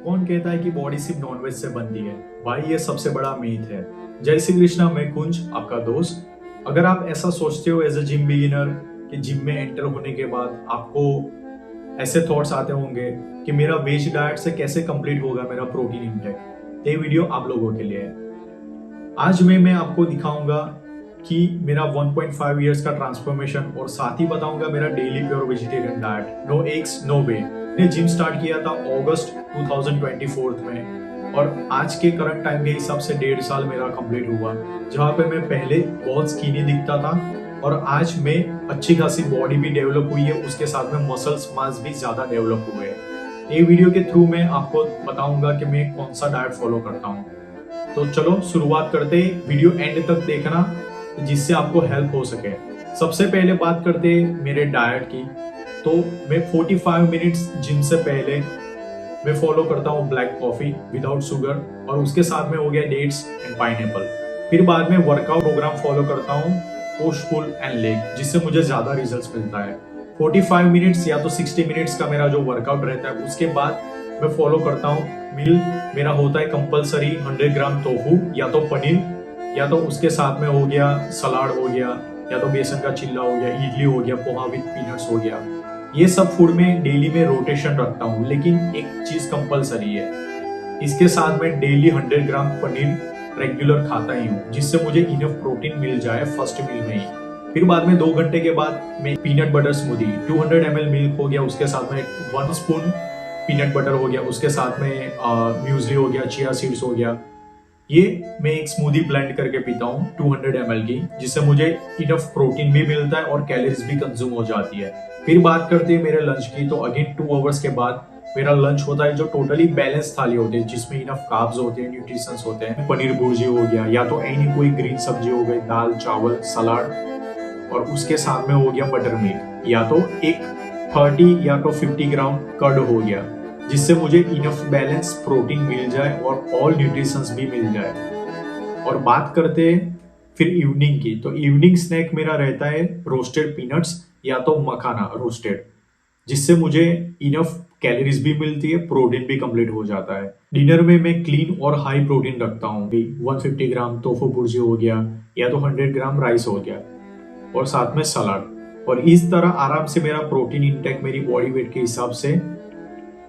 कौन कहता है कि बॉडी सिर्फ नॉनवेज से बनती है? भाई ये सबसे बड़ा मीथ है। जय श्री कृष्णा, मैं कुंज आपका दोस्त। अगर आप ऐसा सोचते हो एज अ जिम बिगिनर कि जिम में एंटर होने के बाद आपको ऐसे थॉट्स आते होंगे कि मेरा वेज डाइट से कैसे कंप्लीट होगा मेरा प्रोटीन इंटेक, तो ये वीडियो आप लोगों के लिए है। आज मैं आपको दिखाऊंगा कि मेरा 1.5 इयर्स का ट्रांसफॉर्मेशन और साथ ही बताऊंगा मेरा daily pure vegetarian diet, no eggs no way. मैंने जिम स्टार्ट किया था अगस्त 2024 में और आज के करंट टाइम के हिसाब से 1.5 साल मेरा कंप्लीट हुआ, जहाँ पे मैं पहले बहुत स्किनी दिखता था और आज मैं अच्छी खासी बॉडी भी डेवलप हुई है, उसके साथ में मसल्स मास भी ज्यादा डेवलप हुए हैं। ये वीडियो के थ्रू मैं आपको बताऊंगा कि मैं कौन सा डाइट फॉलो करता हूँ। तो चलो शुरुआत करते हैं, वीडियो एंड तक देखना जिससे आपको हेल्प हो सके। सबसे पहले बात करते हैं मेरे डाइट की। तो मैं 45 मिनट्स जिम से पहले मैं फॉलो करता हूँ ब्लैक कॉफी विदाउट शुगर और उसके साथ में हो गया डेट्स एंड पाइनएप्पल। फिर बाद में वर्कआउट प्रोग्राम फॉलो करता हूँ पुश पुल एंड लेग, जिससे मुझे ज्यादा रिजल्ट्स मिलता है। 45 मिनट्स या तो 60 मिनट्स का मेरा जो वर्कआउट रहता है, उसके बाद मैं फॉलो करता हूँ मील। मेरा होता है कंपलसरी 100 ग्राम टोफू या तो पनीर, या तो उसके साथ में हो गया सलाद हो गया, या तो बेसन का चिल्ला हो गया, इडली हो गया, पोहा विद पीनट्स हो गया। ये सब फूड में डेली में रोटेशन रखता हूँ, लेकिन एक चीज कंपलसरी है, इसके साथ में डेली 100 ग्राम पनीर रेगुलर खाता ही हूँ, जिससे मुझे इनफ प्रोटीन मिल जाए फर्स्ट मील में ही। फिर बाद में 2 घंटे के बाद मैं peanut butter smoothie 200 ml milk हो गया, उसके साथ में 1 स्पून पीनट बटर हो गया, उसके साथ में म्यूजली हो गया, चिया सीड्स हो गया। ये मैं एक स्मूदी ब्लेंड करके पीता हूँ 200 ml की, जिससे मुझे इनफ प्रोटीन भी मिलता है और कैलोरीज भी कंज्यूम हो जाती है। फिर बात करते हैं मेरे लंच की। तो अगेन 2 आवर्स के बाद मेरा लंच होता है जो टोटली बैलेंस थाली होती है, जिसमें इनफ कार्ब्स होते हैं, न्यूट्रिशंस होते हैं। पनीर भुर्जी हो गया, या तो एनी कोई ग्रीन सब्जी हो गई, दाल चावल सलाद, और उसके साथ में हो गया बटर मिल्क, या तो एक 30 या तो 50 ग्राम कर्ड हो गया, जिससे मुझे इनफ बैलेंस प्रोटीन मिल जाए और ऑल न्यूट्रिशंस भी मिल जाए। और बात करते हैं फिर इवनिंग की। तो इवनिंग स्नैक मेरा रहता है रोस्टेड पीनट्स या तो मखाना रोस्टेड, जिससे मुझे इनफ कैलोरीज भी मिलती है, प्रोटीन भी कंप्लीट हो जाता है। डिनर में मैं क्लीन और हाई प्रोटीन रखता हूँ, 150 ग्राम टोफू भुर्जी हो गया, या तो 100 ग्राम राइस हो गया, और साथ में सलाद। और इस तरह आराम से मेरा प्रोटीन इंटेक मेरी बॉडी वेट के हिसाब से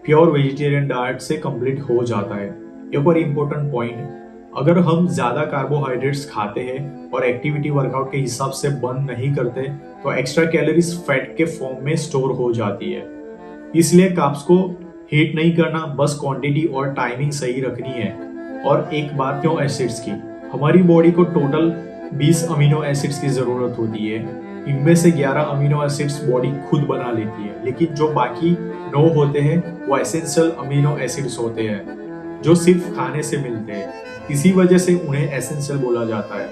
प्योर वेजिटेरियन डाइट से कंप्लीट हो जाता है। एक और इम्पोर्टेंट पॉइंट, अगर हम ज्यादा कार्बोहाइड्रेट्स खाते हैं और एक्टिविटी वर्कआउट के हिसाब से बर्न नहीं करते, तो एक्स्ट्रा कैलोरीज फैट के फॉर्म में स्टोर हो जाती है। इसलिए कार्ब्स को हीट नहीं करना, बस क्वांटिटी और टाइमिंग सही रखनी है। और एक बात क्यों एसिड्स की, हमारी बॉडी को टोटल 20 अमीनो एसिड्स की जरूरत होती है। इनमें से 11 अमीनो एसिड्स बॉडी खुद बना लेती है, लेकिन जो बाकी 9 होते हैं वो एसेंशियल अमीनो एसिड्स होते हैं, जो सिर्फ खाने से मिलते हैं। इसी वजह से उन्हें एसेंशियल बोला जाता है।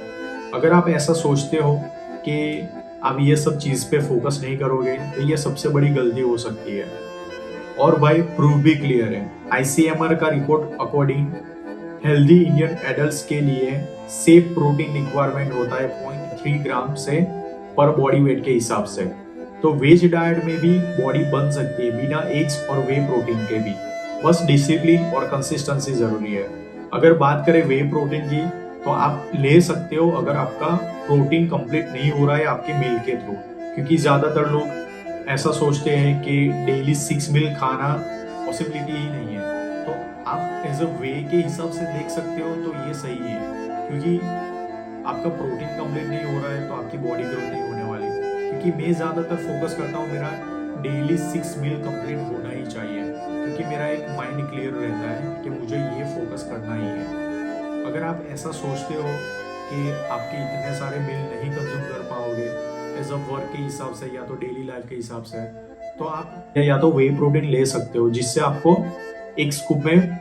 अगर आप ऐसा सोचते हो कि आप ये सब चीज पे फोकस नहीं करोगे, तो ये सबसे बड़ी गलती हो सकती है। और भाई प्रूफ भी क्लियर है, ICMR का report according healthy Indian adults के लिए सेफ प्रोटीन रिक्वायरमेंट होता है 0.3 ग्राम से पर बॉडी वेट के हिसाब से। तो वेज डाइट में भी बॉडी बन सकती है बिना एग्स और वे प्रोटीन के भी, बस डिसिप्लिन और कंसिस्टेंसी जरूरी है। अगर बात करें वे प्रोटीन की, तो आप ले सकते हो अगर आपका प्रोटीन कंप्लीट नहीं हो रहा है आपके मील के थ्रू, क्योंकि ज्यादातर लोग ऐसा सोचते हैं कि डेली 6 मील खाना पॉसिबिलिटी ही नहीं है। तो आप एज अ वे के हिसाब से देख सकते हो, तो ये सही है, क्योंकि आपका प्रोटीन कंप्लीट नहीं हो रहा है तो आपकी बॉडी ग्रोथ नहीं होने वाली। क्योंकि मैं ज्यादातर फोकस करता हूँ मेरा डेली 6 मील कंप्लीट होना ही चाहिए, क्योंकि मेरा एक माइंड क्लियर रहता है कि मुझे ये फोकस करना ही है। अगर आप ऐसा सोचते हो कि आपके इतने सारे मील नहीं कंज्यूम कर पाओगे एज अ वर्क के हिसाब से या तो डेली लाइफ के हिसाब से, तो आप या तो वे प्रोटीन ले सकते हो, जिससे आपको एक स्कूप में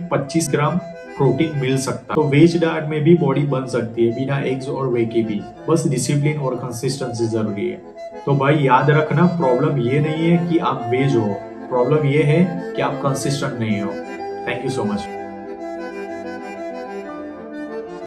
25 ग्राम प्रोटीन मिल सकता है। तो वेज डाइट में भी बॉडी बन सकती है बिना एग्स और वे के भी, बस डिसिप्लिन और कंसिस्टेंसी जरूरी है। तो भाई याद रखना, प्रॉब्लम ये नहीं है कि आप वेज हो, प्रॉब्लम ये है कि आप कंसिस्टेंट नहीं हो। Thank you so much.